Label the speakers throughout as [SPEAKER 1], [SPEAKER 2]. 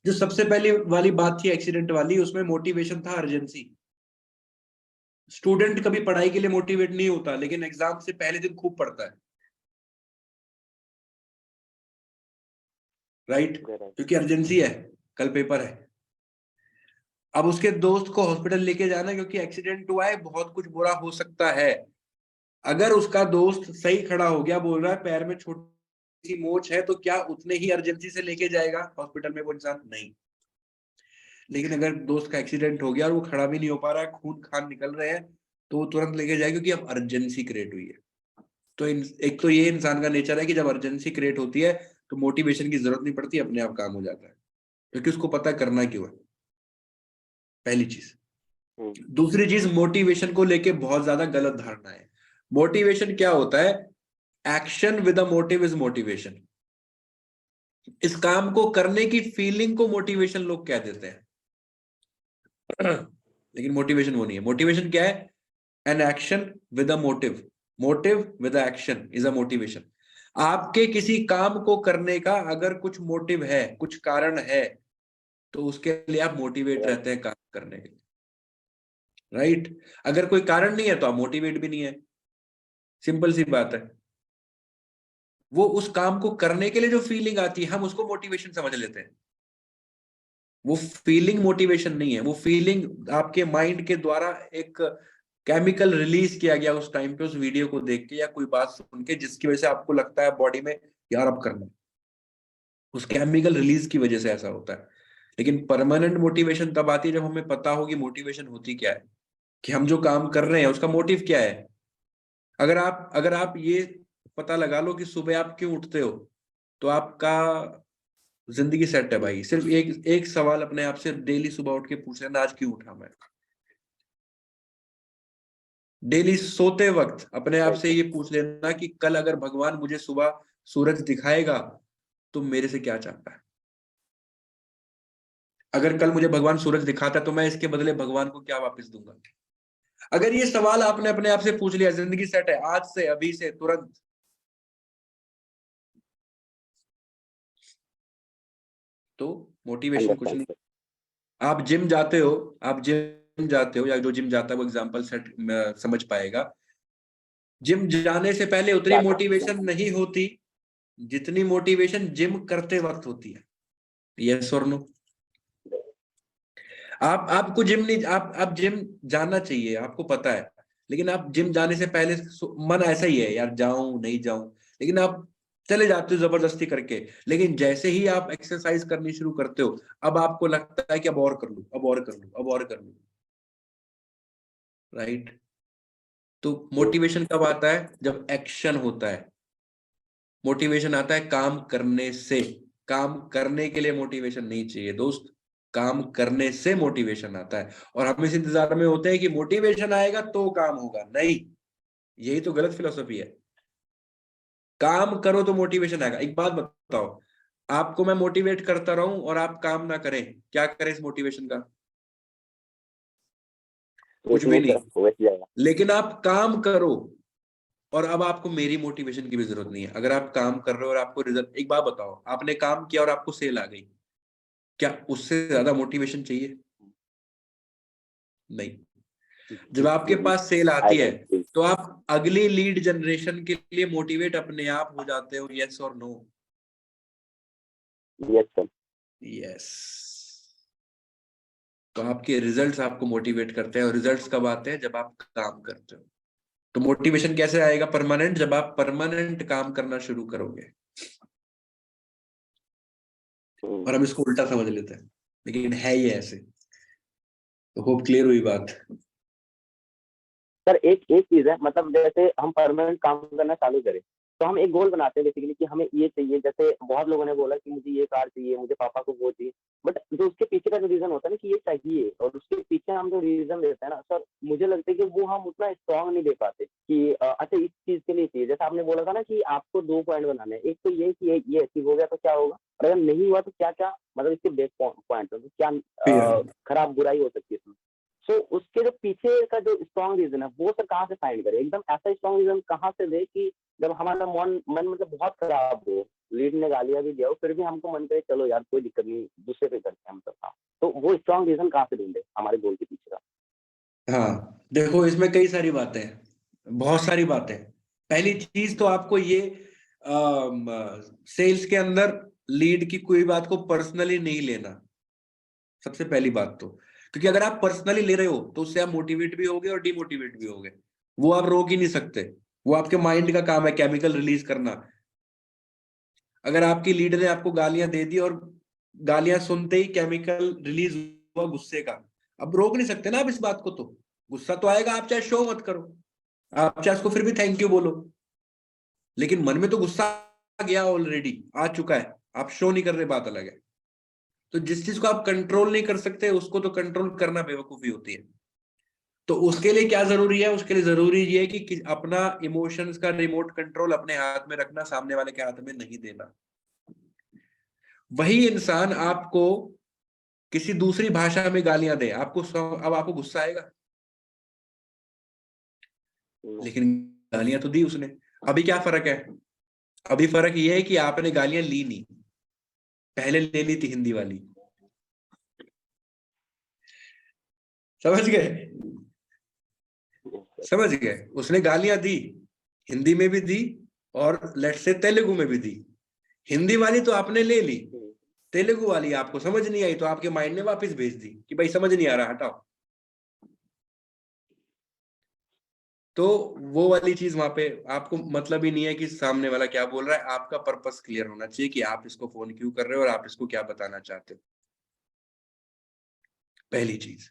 [SPEAKER 1] जो सबसे पहली वाली बात थी एक्सीडेंट वाली, उसमें मोटिवेशन था अर्जेंसी। स्टूडेंट कभी पढ़ाई के लिए मोटिवेट नहीं होता, लेकिन एग्जाम से पहले दिन खूब पढ़ता है, राइट? क्योंकि अर्जेंसी है, कल पेपर है। अब उसके दोस्त को हॉस्पिटल लेके जाना क्योंकि एक्सीडेंट हुआ है, बहुत कुछ बुरा हो सकता है। अगर उसका दोस्त सही खड़ा हो गया, बोल रहा है पैर में छोटी सी मोच है, तो क्या उतने ही अर्जेंसी से लेके जाएगा हॉस्पिटल में वो इंसान? नहीं। लेकिन अगर दोस्त का एक्सीडेंट हो गया और वो खड़ा भी नहीं हो पा रहा है, खून खान निकल रहे हैं, तो वो तुरंत लेके जाएगा, क्योंकि अब अर्जेंसी क्रिएट हुई है। तो एक तो ये इंसान का नेचर है कि जब अर्जेंसी क्रिएट होती है तो मोटिवेशन की जरूरत नहीं पड़ती, अपने आप काम हो जाता है, क्योंकि उसको पता करना क्यों है। पहली चीज। दूसरी चीज, मोटिवेशन को लेके बहुत ज्यादा गलत धारणा है। मोटिवेशन क्या होता है? Action with a motive is motivation. इस काम को करने की फीलिंग को मोटिवेशन लोग कह देते हैं, लेकिन मोटिवेशन वो नहीं है। मोटिवेशन क्या है? An action with a motive. Motive with a action is a motivation. आपके किसी काम को करने का अगर कुछ मोटिव है, कुछ कारण है, तो उसके लिए आप मोटिवेट रहते हैं काम करने के लिए, राइट? अगर कोई कारण नहीं है तो आप मोटिवेट भी नहीं है, सिंपल सी बात है। वो उस काम को करने के लिए जो फीलिंग आती है, हम उसको मोटिवेशन समझ लेते हैं। वो फीलिंग मोटिवेशन नहीं है। वो फीलिंग आपके माइंड के द्वारा एक केमिकल रिलीज किया गया उस टाइम पे, उस वीडियो को देख के या कोई बात सुन के, जिसकी वजह से आपको लगता है बॉडी में यार अब करना है। उस केमिकल रिलीज की वजह से ऐसा होता है। लेकिन परमानेंट मोटिवेशन तब आती है जब हमें पता हो कि मोटिवेशन होती क्या है, कि हम जो काम कर रहे हैं उसका मोटिव क्या है। अगर आप ये पता लगा लो कि सुबह आप क्यों उठते हो, तो आपका जिंदगी सेट है भाई। सिर्फ एक एक सवाल अपने आप से डेली सुबह उठ के पूछ लेना, आज क्यों उठा मैं। डेली सोते वक्त अपने आप से ये पूछ लेना कि कल अगर भगवान मुझे सुबह सूरज दिखाएगा तो मेरे से क्या चाहता है। अगर कल मुझे भगवान सूरज दिखाता है तो मैं इसके बदले भगवान को क्या वापस दूंगा। अगर ये सवाल आपने अपने आप से पूछ लिया, जिंदगी सेट है, आज से, अभी से, तुरंत। तो मोटिवेशन कुछ नहीं। आप जिम जाते हो, आप जिम जाते हो, या जो जिम जाता है वो एग्जांपल सेट समझ पाएगा। जिम जाने से पहले उतनी मोटिवेशन नहीं होती जितनी मोटिवेशन जिम करते वक्त होती है। यस और नो? आपको जिम नहीं, आप जिम जाना चाहिए, आपको पता है, लेकिन आप जिम जाने से पहले मन ऐसा ही है, यार जाऊं नहीं जाऊं, लेकिन आप चले जाते हो जबरदस्ती करके। लेकिन जैसे ही आप एक्सरसाइज करनी शुरू करते हो, अब आपको लगता है कि अब और कर लूं, अब और कर लूं, अब और कर लूं, राइट? तो मोटिवेशन कब आता है? जब एक्शन होता है। मोटिवेशन आता है काम करने से। काम करने के लिए मोटिवेशन नहीं चाहिए दोस्त, काम करने से मोटिवेशन आता है। और हम इस इंतजार में होते हैं कि मोटिवेशन आएगा तो काम होगा। नहीं, यही तो गलत फिलोसफी है। काम करो तो मोटिवेशन आएगा। एक बात बताओ, आपको मैं मोटिवेट करता रहूं और आप काम ना करें, क्या करें इस मोटिवेशन का? कुछ भी नहीं। लेकिन आप काम करो, और अब आपको मेरी मोटिवेशन की भी जरूरत नहीं है। अगर आप काम कर रहे हो और आपको रिजल्ट, एक बात बताओ, आपने काम किया और आपको सेल आ गई, क्या उससे ज्यादा मोटिवेशन चाहिए? नहीं। जब आपके पास सेल आती है तो आप अगली लीड जनरेशन के लिए मोटिवेट अपने आप हो जाते हो। यस और नो?
[SPEAKER 2] Yes sir.
[SPEAKER 1] यस। तो आपके रिजल्ट्स आपको मोटिवेट करते हैं, और रिजल्ट्स कब आते हैं? जब आप काम करते हो। तो मोटिवेशन कैसे आएगा परमानेंट? जब आप परमानेंट काम करना शुरू करोगे। और हम इसको उल्टा समझ लेते हैं, लेकिन है ये ऐसे। तो होप क्लियर हुई बात।
[SPEAKER 2] सर एक एक चीज है, मतलब जैसे हम परमानेंट काम करना चालू करें तो हम एक गोल बनाते हैं बेसिकली कि हमें ये चाहिए। जैसे बहुत लोगों ने बोला कि मुझे ये कार चाहिए, मुझे पापा को वो चाहिए, बट जो उसके पीछे का जो रीजन होता है ना कि ये चाहिए, और उसके पीछे हम जो रीजन देते हैं ना सर, मुझे लगता है कि वो हम उतना स्ट्रांग नहीं दे पाते कि अच्छा इस चीज के लिए चाहिए। जैसे आपने बोला था ना कि आपको 2 पॉइंट बनाने हैं, एक तो ये कि ये अचीव हो गया तो क्या होगा, और अगर नहीं हुआ तो क्या क्या, मतलब इसके बेस पॉइंट तो क्या खराब बुराई हो सकती है इसमें। सो उसके जो पीछे का जो स्ट्रॉन्ग रीजन है वो सर कहाँ से फाइंड करें? एकदम ऐसा स्ट्रॉन्ग रीजन कहाँ से दे कि जब हमारा मन मतलब बहुत खराब हो, लीड ने गालियां भी दिया हो, फिर भी हमको मन करे चलो यार कोई दिक्कत नहीं, दूसरे पे करते वो स्ट्रॉन्ग रीजन कहाँ से ढूंढे हमारे गोल के पीछे का?
[SPEAKER 1] हाँ, देखो इसमें कई सारी बातें हैं, बहुत सारी बातें। पहली चीज तो आपको ये सेल्स के अंदर लीड की कोई बात को पर्सनली नहीं लेना, सबसे पहली बात तो। क्योंकि अगर आप पर्सनली ले रहे हो तो उससे आप मोटिवेट भी होगे और डिमोटिवेट भी होगे, वो आप रोक ही नहीं सकते। वो आपके माइंड का काम है केमिकल रिलीज करना। अगर आपकी लीड ने आपको गालियां दे दी और गालियां सुनते ही केमिकल रिलीज हुआ गुस्से का, अब रोक नहीं सकते ना आप इस बात को। तो गुस्सा तो आएगा, आप चाहे शो मत करो, आप चाहे उसको फिर भी थैंक यू बोलो, लेकिन मन में तो गुस्सा आ गया, ऑलरेडी आ चुका है, आप शो नहीं कर रहे, बात अलग है। तो जिस चीज को आप कंट्रोल नहीं कर सकते उसको तो कंट्रोल करना बेवकूफी होती है। तो उसके लिए क्या जरूरी है? उसके लिए जरूरी ये है कि अपना इमोशंस का रिमोट कंट्रोल अपने हाथ में रखना, सामने वाले के हाथ में नहीं देना। वही इंसान आपको किसी दूसरी भाषा में गालियां दे, अब आपको गुस्सा आएगा, लेकिन गालियां तो दी उसने। अभी क्या फर्क है? अभी फर्क ये है कि आपने गालियां ली नहीं, पहले ले ली थी हिंदी वाली। समझ गए? समझ गए? उसने गालियां दी, हिंदी में भी दी और लेट से तेलुगु में भी दी। हिंदी वाली तो आपने ले ली, तेलुगु वाली आपको समझ नहीं आई तो आपके माइंड ने वापस भेज दी कि भाई समझ नहीं आ रहा, हटाओ। तो वो वाली चीज वहां पे आपको मतलब ही नहीं है कि सामने वाला क्या बोल रहा है, आपका पर्पस क्लियर होना चाहिए कि आप इसको फोन क्यों कर रहे हो और आप इसको क्या बताना चाहते हो। पहली चीज,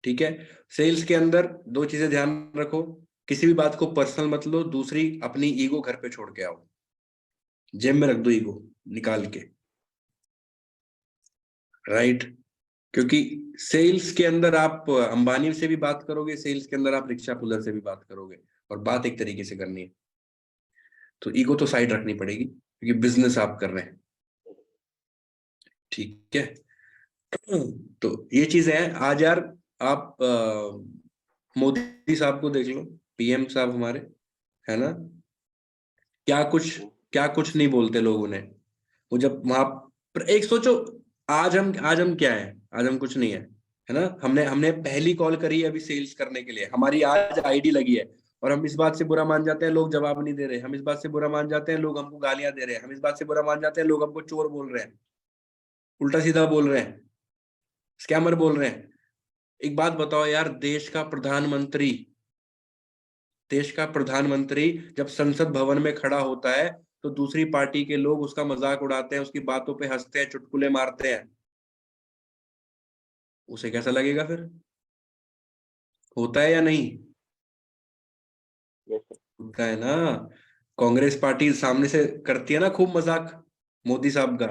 [SPEAKER 1] ठीक है। सेल्स के अंदर दो चीजें ध्यान रखो, किसी भी बात को पर्सनल मत लो, दूसरी अपनी ईगो घर पे छोड़ के आओ, जेब में रख दो ईगो निकाल के, राइट। क्योंकि सेल्स के अंदर आप अंबानी से भी बात करोगे, सेल्स के अंदर आप रिक्शा पुलर से भी बात करोगे, और बात एक तरीके से करनी है। तो ईगो तो साइड रखनी पड़ेगी क्योंकि बिजनेस आप कर रहे हैं, ठीक है। तो ये चीज है। आज यार आप मोदी साहब को देख लो, पीएम साहब हमारे, है ना, क्या कुछ क्या कुछ नहीं बोलते लोग उन्हें। वो जब वहां पर एक सोचो, आज हम क्या है? आज हम कुछ नहीं है, है ना। हमने हमने पहली कॉल करी है अभी सेल्स करने के लिए, हमारी आज आईडी लगी है, और हम इस बात से बुरा मान जाते हैं लोग जवाब नहीं दे रहे, हम इस बात से बुरा मान जाते हैं लोग हमको गालियां दे रहे हैं, हम इस बात से बुरा मान जाते हैं लोग हमको चोर बोल रहे हैं, उल्टा सीधा बोल रहे हैं, स्कैमर बोल रहे हैं। एक बात बताओ यार, देश का प्रधानमंत्री जब संसद भवन में खड़ा होता है तो दूसरी पार्टी के लोग उसका मजाक उड़ाते हैं, उसकी बातों पे हंसते हैं, चुटकुले मारते हैं, उसे कैसा लगेगा फिर? होता है या नहीं? होता है ना। कांग्रेस पार्टी सामने से करती है ना खूब मजाक मोदी साहब का,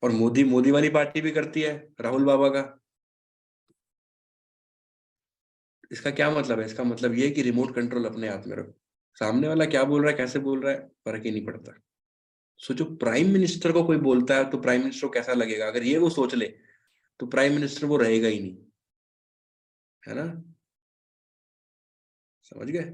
[SPEAKER 1] और मोदी मोदी वाली पार्टी भी करती है राहुल बाबा का। इसका क्या मतलब है? इसका मतलब ये है कि रिमोट कंट्रोल अपने हाथ में रखो, सामने वाला क्या बोल रहा है, कैसे बोल रहा है, फर्क ही नहीं पड़ता। सोचो प्राइम मिनिस्टर को कोई बोलता है तो प्राइम मिनिस्टर को कैसा लगेगा, अगर ये वो सोच ले तो प्राइम मिनिस्टर वो रहेगा ही नहीं, है ना। समझ गए?